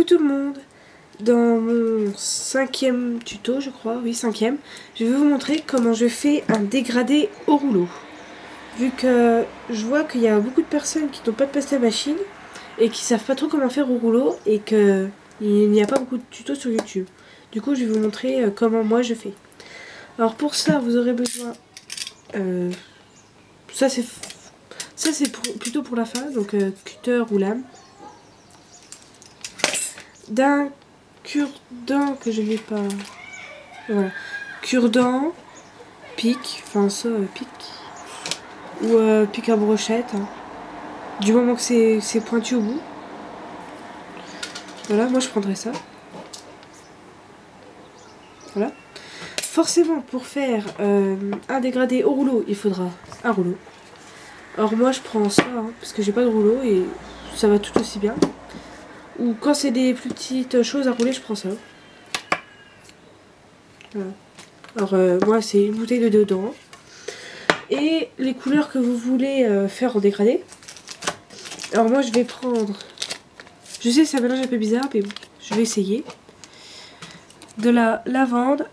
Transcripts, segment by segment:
Coucou tout le monde. Dans mon 5e tuto, je crois, oui 5e, je vais vous montrer comment je fais un dégradé au rouleau. Vu que je vois qu'il y a beaucoup de personnes qui n'ont pas de pasta machine et qui savent pas trop comment faire au rouleau et qu'il n'y a pas beaucoup de tutos sur YouTube. Du coup, je vais vous montrer comment moi je fais. Alors pour ça, vous aurez besoin... ça c'est plutôt pour la fin, donc cutter ou lame. D'un cure-dent que je n'ai pas. Voilà. Cure-dent, pic, enfin ça, pic. Ou pic à brochette. Hein. Du moment que c'est pointu au bout. Voilà, moi je prendrais ça. Voilà. Forcément, pour faire un dégradé au rouleau, il faudra un rouleau. Alors moi je prends ça, hein, parce que j'ai pas de rouleau et ça va tout aussi bien. Ou quand c'est des plus petites choses à rouler, je prends ça. Voilà. Alors moi c'est une bouteille de déodorant. Et les couleurs que vous voulez faire en dégradé. Alors moi je vais prendre... Je sais ça mélange un peu bizarre, mais bon, je vais essayer. De la lavande.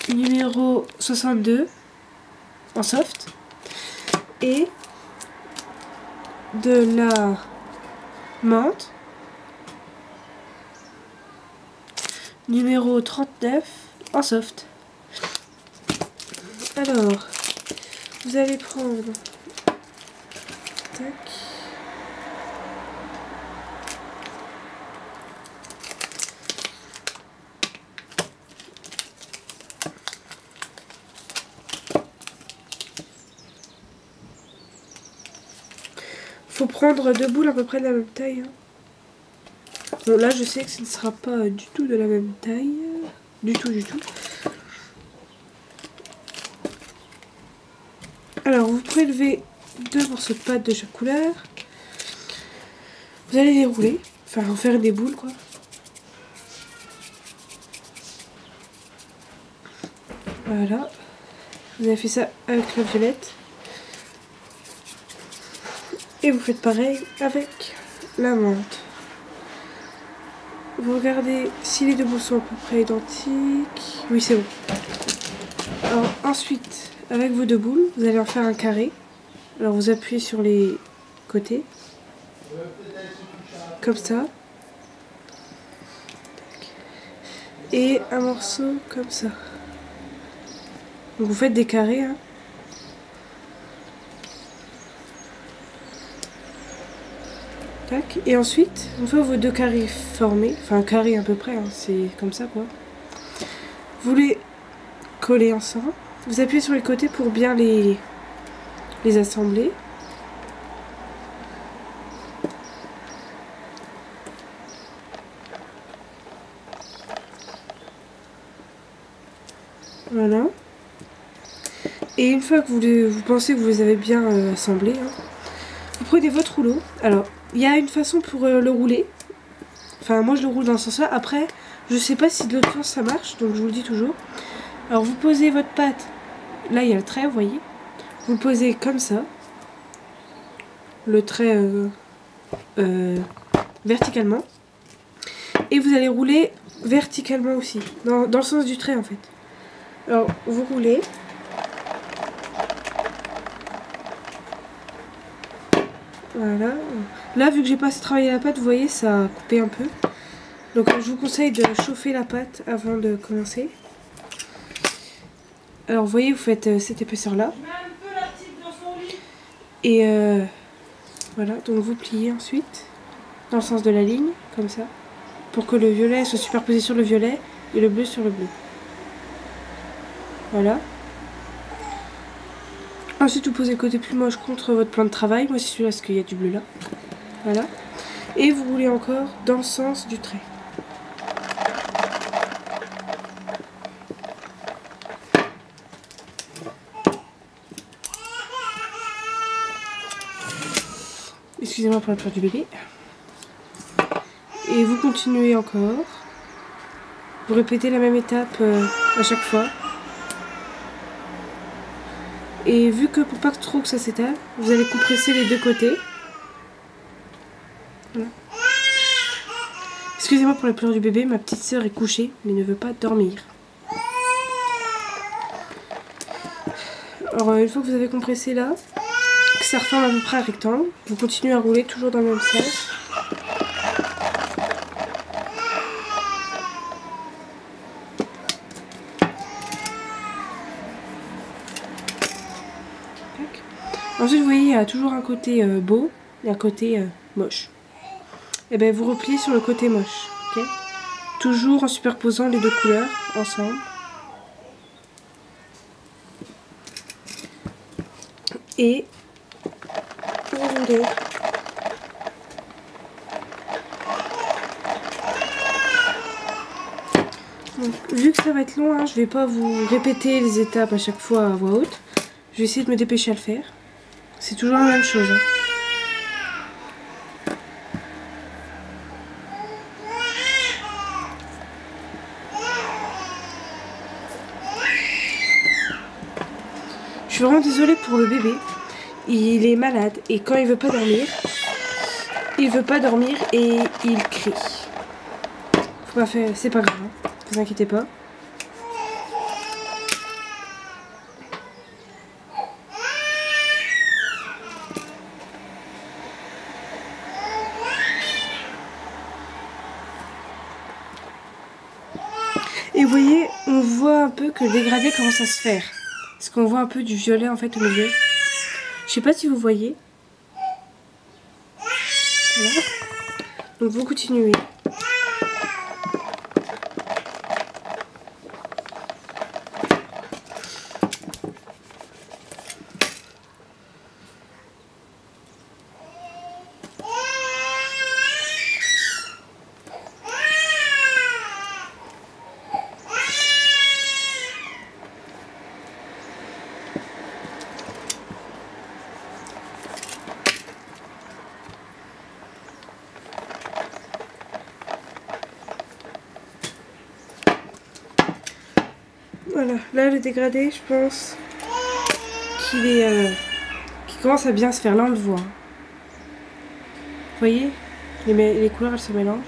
Numéro 62. En soft. Et de la menthe. Numéro 39 en soft. Alors, vous allez prendre... Tac. Faut prendre 2 boules à peu près de la même taille. Hein. Bon là je sais que ce ne sera pas du tout de la même taille. Du tout. Alors vous prélevez 2 morceaux de pâte de chaque couleur. Vous allez les rouler. Enfin en faire des boules quoi. Voilà. Vous avez fait ça avec la violette. Et vous faites pareil avec la menthe. Vous regardez si les 2 boules sont à peu près identiques. Oui, c'est bon. Alors ensuite, avec vos 2 boules, vous allez en faire un carré. Alors vous appuyez sur les côtés. Comme ça. Et un morceau comme ça. Donc vous faites des carrés. Hein. Et ensuite, une fois vos 2 carrés formés, enfin un carré à peu près, hein, c'est comme ça quoi. Vous les collez ensemble. Vous appuyez sur les côtés pour bien les assembler. Voilà. Et une fois que vous pensez que vous les avez bien assemblés, hein, vous prenez votre rouleau. Alors, il y a une façon pour le rouler. Enfin, moi je le roule dans ce sens-là. Après, je sais pas si de l'autre sens ça marche, donc je vous le dis toujours. Alors, vous posez votre pâte. Là, il y a le trait, vous voyez. Vous le posez comme ça. Le trait verticalement. Et vous allez rouler verticalement aussi. Dans le sens du trait, en fait. Alors, vous roulez. Voilà. Là, vu que j'ai pas assez travaillé la pâte, vous voyez, ça a coupé un peu. Donc, je vous conseille de chauffer la pâte avant de commencer. Alors, vous voyez, vous faites cette épaisseur-là. Et voilà, donc vous pliez ensuite dans le sens de la ligne, comme ça. Pour que le violet soit superposé sur le violet et le bleu sur le bleu. Voilà. Ensuite, vous posez le côté plus moche contre votre plan de travail. Moi, c'est celui-là parce qu'il y a du bleu là. Voilà. Et vous roulez encore dans le sens du trait. Excusez-moi pour la peur du bébé. Et vous continuez encore. Vous répétez la même étape à chaque fois. Et vu que pour pas trop que ça s'étale, vous allez compresser les 2 côtés. Voilà. Excusez-moi pour la pleurs du bébé, ma petite sœur est couchée mais ne veut pas dormir. Alors une fois que vous avez compressé là, que ça ressemble à peu près à un rectangle, vous continuez à rouler toujours dans le même sens. Ensuite vous voyez il y a toujours un côté beau et un côté moche. Et bien vous repliez sur le côté moche, ok? Toujours en superposant les deux couleurs ensemble. Et vous roulez. Donc, vu que ça va être long, hein, je vais pas vous répéter les étapes à chaque fois à voix haute. Je vais essayer de me dépêcher à le faire. C'est toujours la même chose. Hein. Je suis vraiment désolée pour le bébé. Il est malade et quand il veut pas dormir et il crie. Faut pas faire, c'est pas grave, hein. Vous inquiétez pas. Et vous voyez, on voit un peu que le dégradé commence à se faire. Parce qu'on voit un peu du violet en fait au milieu. Je sais pas si vous voyez. Voilà. Donc vous continuez. Voilà, là le dégradé, je pense qu'il est, qu'il commence à bien se faire. Là on le voit. Vous voyez, les couleurs elles se mélangent.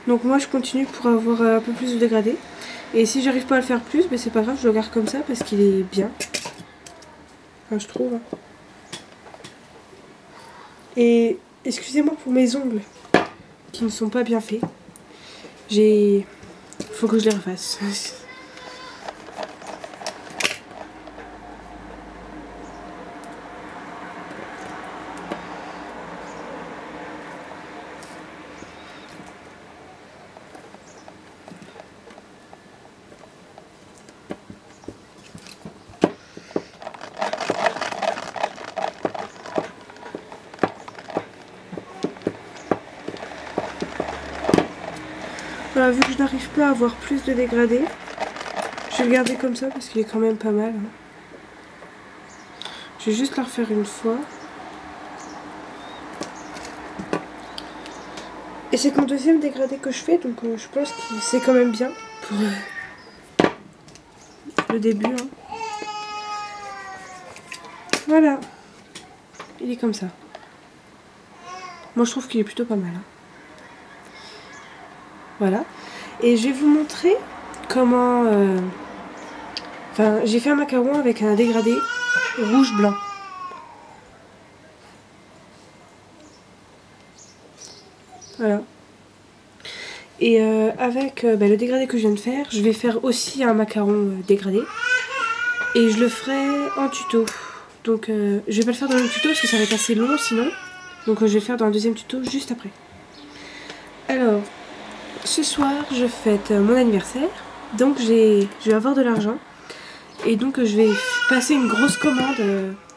Donc moi je continue pour avoir un peu plus de dégradé. Et si j'arrive pas à le faire plus, ben c'est pas grave, je le garde comme ça parce qu'il est bien. Enfin je trouve. Hein. Et excusez-moi pour mes ongles qui ne sont pas bien faits. Faut que je les refasse. Voilà, vu que je n'arrive pas à avoir plus de dégradé, je vais le garder comme ça parce qu'il est quand même pas mal. Hein. Je vais juste la refaire une fois. Et c'est mon deuxième dégradé que je fais, donc je pense que c'est quand même bien pour le début. Hein. Voilà, il est comme ça. Moi je trouve qu'il est plutôt pas mal. Hein. Voilà, et je vais vous montrer comment... Enfin, j'ai fait un macaron avec un dégradé rouge-blanc. Voilà. Et avec le dégradé que je viens de faire, je vais faire aussi un macaron dégradé. Et je le ferai en tuto. Donc je vais pas le faire dans le tuto parce que ça va être assez long sinon. Donc je vais le faire dans le deuxième tuto juste après. Alors, ce soir je fête mon anniversaire. Donc je vais avoir de l'argent. Et donc je vais passer une grosse commande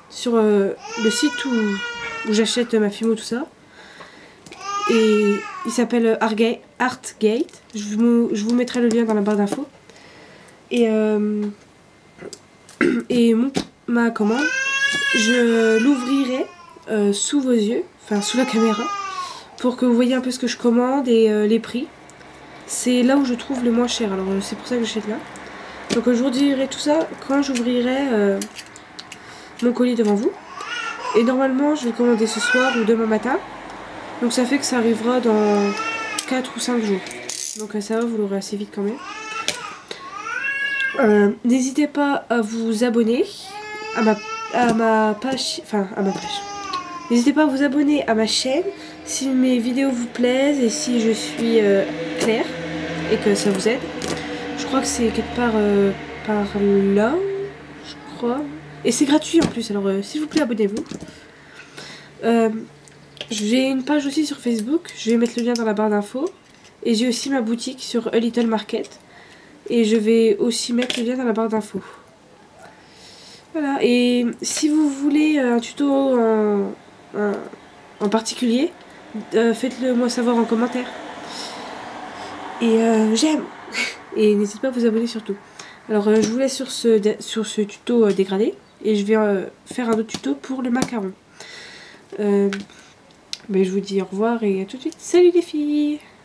sur le site où j'achète ma fimo, tout ça. Et il s'appelle Artgate. Je vous mettrai le lien dans la barre d'infos. Et ma commande, je l'ouvrirai sous vos yeux, enfin sous la caméra, pour que vous voyez un peu ce que je commande et les prix. C'est là où je trouve le moins cher, alors c'est pour ça que j'achète là. Donc je vous dirai tout ça quand j'ouvrirai mon colis devant vous. Et normalement, je vais le commander ce soir ou demain matin. Donc ça fait que ça arrivera dans 4 ou 5 jours. Donc ça va, vous l'aurez assez vite quand même. N'hésitez pas à vous abonner à ma page. Enfin, à ma page. N'hésitez pas à vous abonner à ma chaîne si mes vidéos vous plaisent et si je suis claire et que ça vous aide. Je crois que c'est quelque part par là, je crois. Et c'est gratuit en plus, alors s'il vous plaît, abonnez-vous. J'ai une page aussi sur Facebook, je vais mettre le lien dans la barre d'infos. Et j'ai aussi ma boutique sur A Little Market. Et je vais aussi mettre le lien dans la barre d'infos. Voilà, et si vous voulez un tuto en particulier, faites-le moi savoir en commentaire. Et j'aime. Et n'hésitez pas à vous abonner surtout. Alors je vous laisse sur ce tuto dégradé. Et je vais faire un autre tuto pour le macaron. Mais je vous dis au revoir et à tout de suite. Salut les filles!